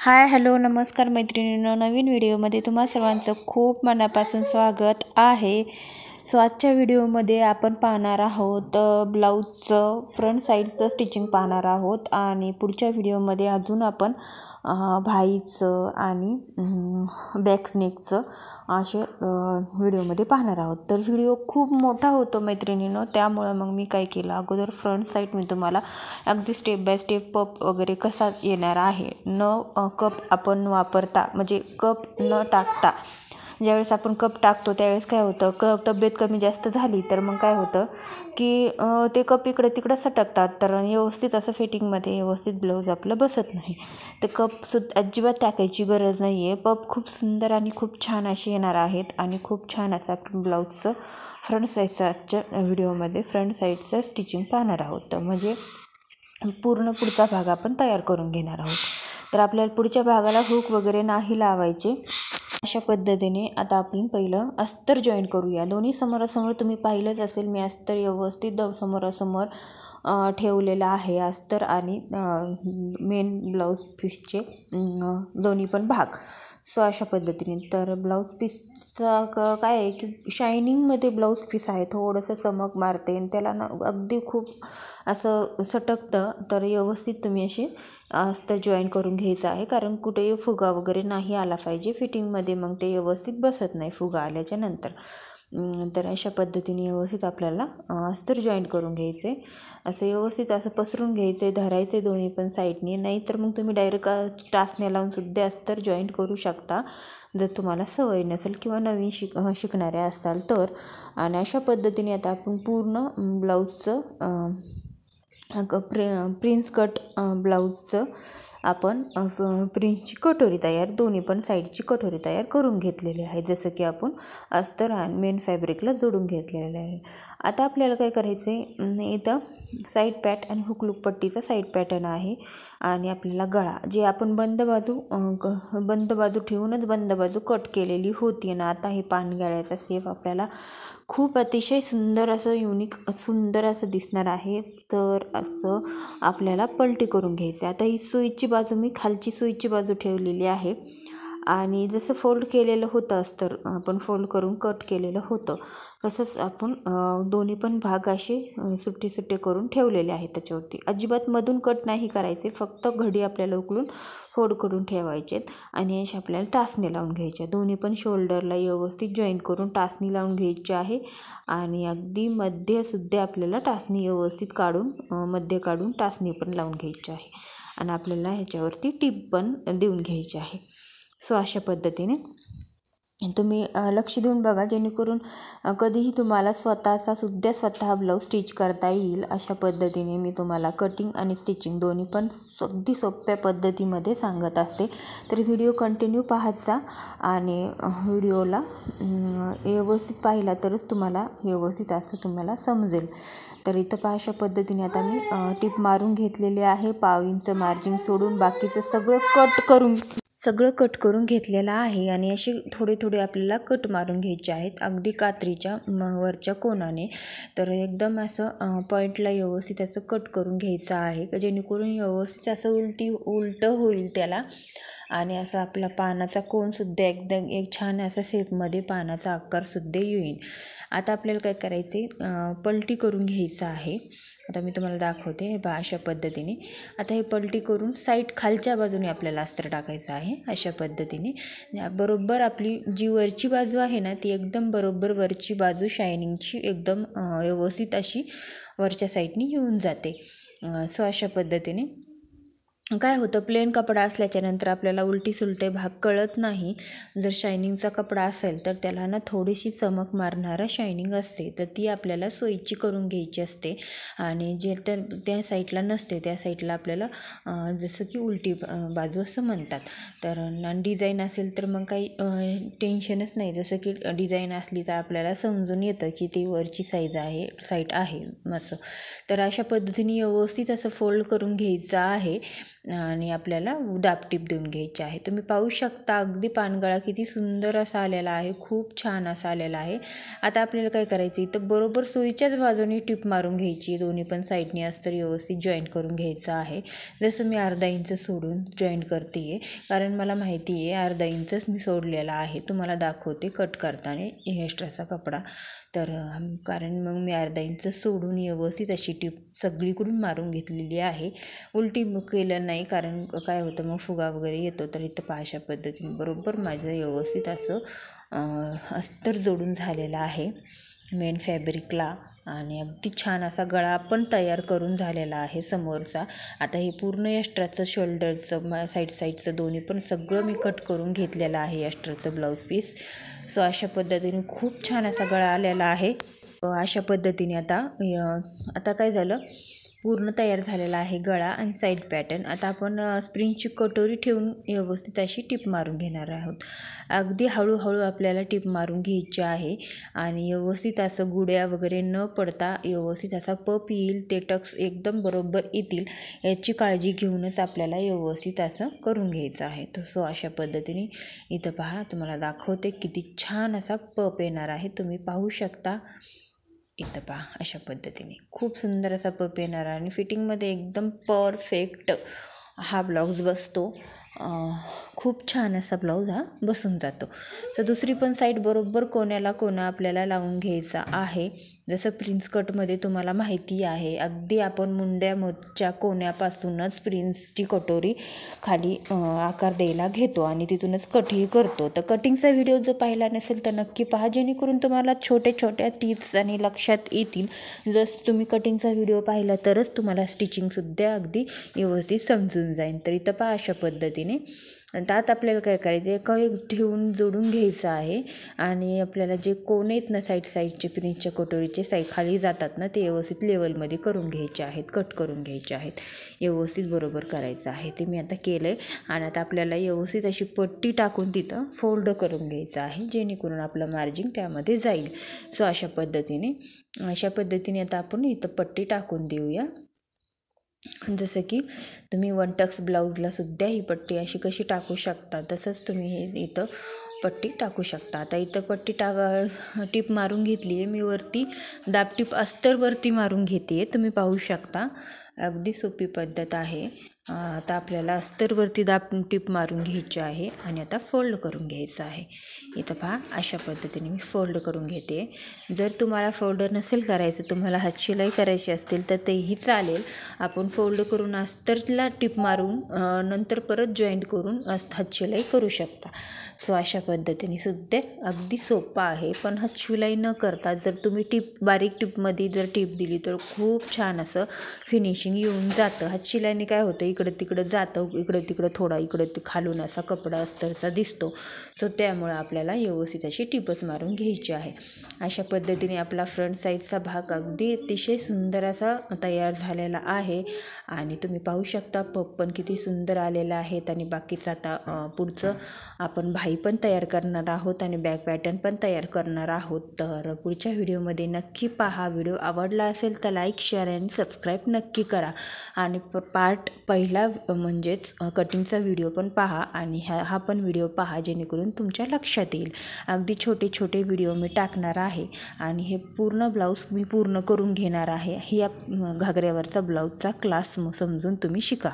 Hi hello नमस्कार मैत्रिणींनो, नवीन व्हिडिओमध्ये तुम्हा सर्वांचं खूप मनापासून स्वागत आहे. सो आजच्या व्हिडिओमध्ये आपण पाहणार आहोत ब्लाऊजचं फ्रंट साईडचं स्टिचिंग पाहणार आहोत आणि पुढच्या व्हिडिओमध्ये अजून आपण भाईचं आणि बॅकनेकचं असे व्हिडिओमध्ये पाहणार आहोत. तर व्हिडिओ खूप मोठा होतो मैत्रिणींनो, त्यामुळे मग मी काय केलं, अगोदर फ्रंट साईड मी तुम्हाला अगदी स्टेप बाय स्टेप पप वगैरे कसा येणार आहे, कप आपण वापरता म्हणजे कप न टाकता ज्यावेळेस आपण कप टाकतो त्यावेळेस काय होतं, तब्येत कमी जास्त झाली तर मग काय होतं की ते कप इकडे तिकडं सटकतात, तर व्यवस्थित असं फिटिंगमध्ये व्यवस्थित ब्लाऊज आपलं बसत नाही. तर कपसुद्धा अजिबात टाकायची गरज नाही आहे. पप खूप सुंदर आणि खूप छान असे येणार आहेत आणि खूप छान असं आपण ब्लाऊजचं फ्रंट साईडच्या व्हिडिओमध्ये फ्रंट साईडचं स्टिचिंग पाहणार आहोत. तर म्हणजे पूर्ण पुढचा भाग आपण तयार करून घेणार आहोत. तर आपल्याला पुढच्या भागाला हुक वगैरे नाही लावायचे. अशा पद्धतीने आता आपण पहिलं अस्तर जॉईन करूया. दोन्ही समोरासमोर तुम्ही पाहिलंच असेल, मी अस्तर व्यवस्थित समोरासमोर ठेवलेलं आहे. अस्तर आणि मेन ब्लाऊज पीसचे दोन्ही पण भाग. सो अशा पद्धतीने तर ब्लाऊज पीसचा काय आहे की शायनिंगमध्ये ब्लाऊज पीस आहे, थोडंसं चमक मारते आणि त्याला ना अगदी खूप असं सटकतं. तर व्यवस्थित तुम्ही असे अस्तर जॉईन करून घ्यायचं आहे, कारण कुठेही फुगा वगैरे नाही आला पाहिजे फिटिंगमध्ये, मग ते व्यवस्थित बसत नाही फुगा आल्याच्या नंतर. तर अशा पद्धतीने व्यवस्थित आपल्याला अस्तर जॉईन करून घ्यायचे. असं व्यवस्थित असं पसरून घ्यायचं, धरायचे दोन्ही पण साईडने. नाहीतर मग तुम्ही डायरेक्ट टाचण्या लावून सुद्धा अस्तर जॉईंट करू शकता जर तुम्हाला सवय नसेल किंवा नवीन शिकणारे असाल तर. आणि अशा पद्धतीने आता आपण पूर्ण ब्लाऊजचं प्रिन्स कट ब्लाऊजचं आपण प्रिन्सची कटोरी तयार, दोन्ही पण साईडची कटोरी तयार करून घेतलेली आहे, जसं की आपण अस्तर आणि मेन फॅब्रिकला जोडून घेतलेलं आहे. आता आपल्याला काय करायचं आहे, इथं साईड पॅट आणि हुकलूक पट्टीचा साईड पॅटर्न आहे आणि आपल्याला गळा जे आपण बंद बाजू ठेवूनच बंद बाजू कट केलेली होती ना. आता हे पानगळ्याचा सेफ आपल्याला खूप अतिशय सुंदर असं युनिक सुंदर असं दिसणार आहे. तर असं आपल्याला पलटी करून घ्यायचं. आता ही सुईची बाजू मी खालची सुईची बाजू ठेवलेली आहे आणि जसं फोल्ड केलेलं होतं अस्तर आपण फोल्ड करून कट केलेलं होतं, तसंच आपण दोन्ही पण भाग असे सुट्टे करून ठेवलेले आहेत त्याच्यावरती. अजिबात मधून कट नाही करायचे, फक्त घडी आपल्याला उकळून फोल्ड करून ठेवायचेत आणि असे आपल्याला टाचणी लावून घ्यायच्या. दोन्ही पण शोल्डरला व्यवस्थित जॉईन करून टाचणी लावून घ्यायची आहे आणि अगदी मध्यसुद्धा आपल्याला टाचणी व्यवस्थित काढून मध्ये काढून टाचणी पण लावून घ्यायची आहे आणि आपल्याला ह्याच्यावरती टिप पण देऊन घ्यायची आहे. सो अशा पद्धतीने तुम्ही लक्ष देऊन बघा, जेणेकरून कधीही तुम्हाला स्वतः ब्लाऊज स्टिच करता येईल. अशा पद्धतीने मी तुम्हाला कटिंग आणि स्टिचिंग दोन्ही पण अगदी सोप्या पद्धतीमध्ये सांगत असते. तर व्हिडिओ कंटिन्यू पाहत जा आणि व्हिडिओला व्यवस्थित पाहिला तरच तुम्हाला व्यवस्थित असं तुम्हाला समजेल. तर इथं पहा, अशा पद्धतीने आता मी टिप मारून घेतलेली आहे. 1/2 इंच मार्जिन सोडून बाकीचं सगळं कट करून घेतलेलं आहे आणि असे थोडे आपल्याला कट मारून घ्यायचे आहेत, अगदी कात्रीच्या वरच्या कोणाने. तर एकदम असं पॉईंटला व्यवस्थित असं कट करून घ्यायचं आहे, जेणेकरून व्यवस्थित असं उलटं होईल त्याला आणि असं आपला पानाचा कोनसुद्धा एकदम एक छान असा शेपमध्ये पानाचा आकारसुद्धा येईल. आता आपल्याला काय करायचे, पलटी करून घ्यायचं आहे. आता मी तुम्हाला दाखवते हे पहा, अशा पद्धतीने. आता हे पलटी करून साईड खालच्या बाजूने आपल्याला अस्तर टाकायचं आहे. अशा पद्धतीने बरोबर आपली जी वरची बाजू आहे ना, ती एकदम बरोबर वरची बाजू शायनिंगची एकदम व्यवस्थित अशी वरच्या साईडने येऊन जाते. सो अशा पद्धतीने काय होतं, प्लेन कपडा असल्याच्यानंतर आपल्याला उलटी सुलटे भाग कळत नाही. जर शायनिंगचा कपडा असेल तर त्याला ना थोडीशी चमक मारणारा शायनिंग असते, तर ती आपल्याला सोयीची करून घ्यायची असते आणि जे तर त्या साईडला नसते त्या साईडला आपल्याला जसं की उलटी बाजू असं म्हणतात. तर डिझाईन असेल तर मग काही टेन्शनच नाही, जसं की डिझाईन असली तर आपल्याला समजून येतं की ती वरची साईड आहे असं. तर अशा पद्धतीने व्यवस्थित असं फोल्ड करून घ्यायचं आहे आणि आपल्याला दाबटीप देऊन घ्यायची आहे. तुम्ही पाहू शकता अगदी पानगळा किती सुंदर असा आलेला आहे, खूप छान असा आलेला आहे. आता आपल्याला काय करायचं, इथं बरोबर सुईच्याच बाजूने टिप मारून घ्यायची, दोन्ही पण साईडने अस्तर व्यवस्थित जॉईंट करून घ्यायचं आहे. जसं मी अर्धा इंच सोडून जॉईंट करते आहे, कारण मला माहिती आहे अर्धा इंचच मी सोडलेला आहे. तुम्हाला दाखवते कट करताना एक्स्ट्राचा कपडा. तर कारण मग मी अर्धा इंच सोडून व्यवस्थित अशी टिप सगळीकडून मारून घेतलेली आहे. उलटी केलं नाही, कारण काय होतं मग फुगा वगैरे येतो. तर इथं पहा अशा पद्धतीने बरोबर माझं व्यवस्थित असं अस्तर जोडून झालेलं आहे मेन फॅब्रिकला. आणि अगदी छान असा गळा पण तयार करून झालेला आहे समोरचा. आता हे पूर्ण एक्स्ट्राचं शोल्डरचं साईडचं दोन्ही पण सगळं मी कट करून घेतलेलं आहे एक्स्ट्राचं ब्लाऊज पीस. सो अशा पद्धतीने खूप छान असा गळा आलेला आहे. अशा पद्धतीने आता काय झालं, पूर्ण तयार झालेला आहे गळा आणि साईड पॅटर्न. आता आपण स्प्रिंगची कटोरी ठेवून व्यवस्थित अशी टिप मारून घेणार आहोत. अगदी हळूहळू आपल्याला टिप मारून घ्यायची आहे आणि व्यवस्थित असं गुड्या वगैरे न पडता व्यवस्थित असा पप येईल, ते टक्स एकदम बरोबर येतील याची काळजी घेऊनच आपल्याला व्यवस्थित असं करून घ्यायचं आहे. सो अशा पद्धतीने इथं पहा, तुम्हाला दाखवते किती छान असा पप येणार आहे. तुम्ही पाहू शकता इथं पहा अशा पद्धतीने खूप सुंदर असा पप येणार आहे आणि फिटिंगमध्ये एकदम परफेक्ट हा ब्लाऊज बसतो. खूप छान असा ब्लाऊज हा बसून जातो. तर दुसरी पण साईड बरोबर कोण्याला कोणा आपल्याला लावून घ्यायचा आहे. जसं प्रिन्स कटमध्ये तुम्हाला माहिती आहे, अगदी आपण मुंड्याच्या कोण्यापासूनच प्रिन्सची कटोरी खाली आकार द्यायला घेतो आणि तिथूनच कटही करतो. तर कटिंगचा व्हिडिओ जो पाहिला नसेल तर नक्की पहा, जेणेकरून तुम्हाला छोट्या टिप्स आणि लक्षात येतील. जसं तुम्ही कटिंगचा व्हिडिओ पाहिला तरच तुम्हाला स्टिचिंगसुद्धा अगदी व्यवस्थित समजून जाईल. तर इथं पहा अशा पद्धतीने त्यात आपल्याला काय करायचं, एका एक ठेवून जोडून घ्यायचं आहे आणि आपल्याला जे कोण आहेत ना साईडचे प्रिन्सच्या कटोरीचे खाली जातात ना, ते व्यवस्थित लेवलमध्ये करून घ्यायचे आहेत, कट करून घ्यायचे आहेत, व्यवस्थित बरोबर करायचं आहे. ते मी आता केलं आहे. आणि आता आपल्याला व्यवस्थित अशी पट्टी टाकून तिथं फोल्ड करून घ्यायचं आहे, जेणेकरून आपलं मार्जिन त्यामध्ये जाईल. सो अशा पद्धतीने आता आपण इथं पट्टी टाकून देऊया. जसं की तुम्ही वन टक्स ब्लाऊजला सुद्धा ही पट्टी अशी कशी टाकू शकता, तसंच तुम्ही हे इथं पट्टी टाकू शकता. आता इथं टिप मारून घेतली आहे मी, वरती दाबटीप अस्तरवरती मारून घेते आहे. तुम्ही पाहू शकता अगदी सोपी पद्धत आहे. आता आपल्याला अस्तरवरती टिप मारून घ्यायची आहे आणि आता फोल्ड करून घ्यायचं आहे. इथं पहा अशा पद्धतीने मी फोल्ड करून घेते. जर तुम्हाला फोल्ड नसेल करायचं, तुम्हाला हातशिलाई करायची असतील तर तेही चालेल. आपण फोल्ड करून अस्तरला टिप मारून नंतर परत जॉईंट करून हातशिलाई करू शकता. सो अशा पद्धतीने सुद्धा अगदी सोपं आहे. पण हातशिलाई न करता जर तुम्ही बारीक टिपमध्ये जर टिप दिली तर खूप छान असं फिनिशिंग येऊन जातं. हातशिलाईने काय होतं, इकडं तिकडं जातं, इकडं तिकडं थोडा खालून असा कपडा अस्तरचा दिसतो. सो त्यामुळे आपल्याला व्यवस्थित अशी टिपच मारून घ्यायची आहे. अशा पद्धतीने आपला फ्रंट साईडचा भाग अगदी अतिशय सुंदर असा तयार झालेला आहे. आणि तुम्ही पाहू शकता पप पण किती सुंदर आलेला आहेत. आणि बाकीचं आता पुढचं आपण भाई पण तयार करणार आहोत आणि बॅक पॅटर्न पण तयार करणार आहोत. तर पुढच्या व्हिडिओमध्ये नक्की पहा. व्हिडिओ आवडला असेल तर लाईक, शेअर आणि सबस्क्राईब नक्की करा. आणि पार्ट पहिला म्हणजेच कटिंगचा व्हिडिओ पण पहा आणि हा पण व्हिडिओ पहा, जेणेकरून तुमच्या लक्षात येईल. अगदी छोटे व्हिडिओ मी टाकणार आहे आणि हे पूर्ण ब्लाऊज मी पूर्ण करून घेणार आहे. ही घागऱ्यावरचा ब्लाऊजचा क्लास समजून तुम्ही शिका.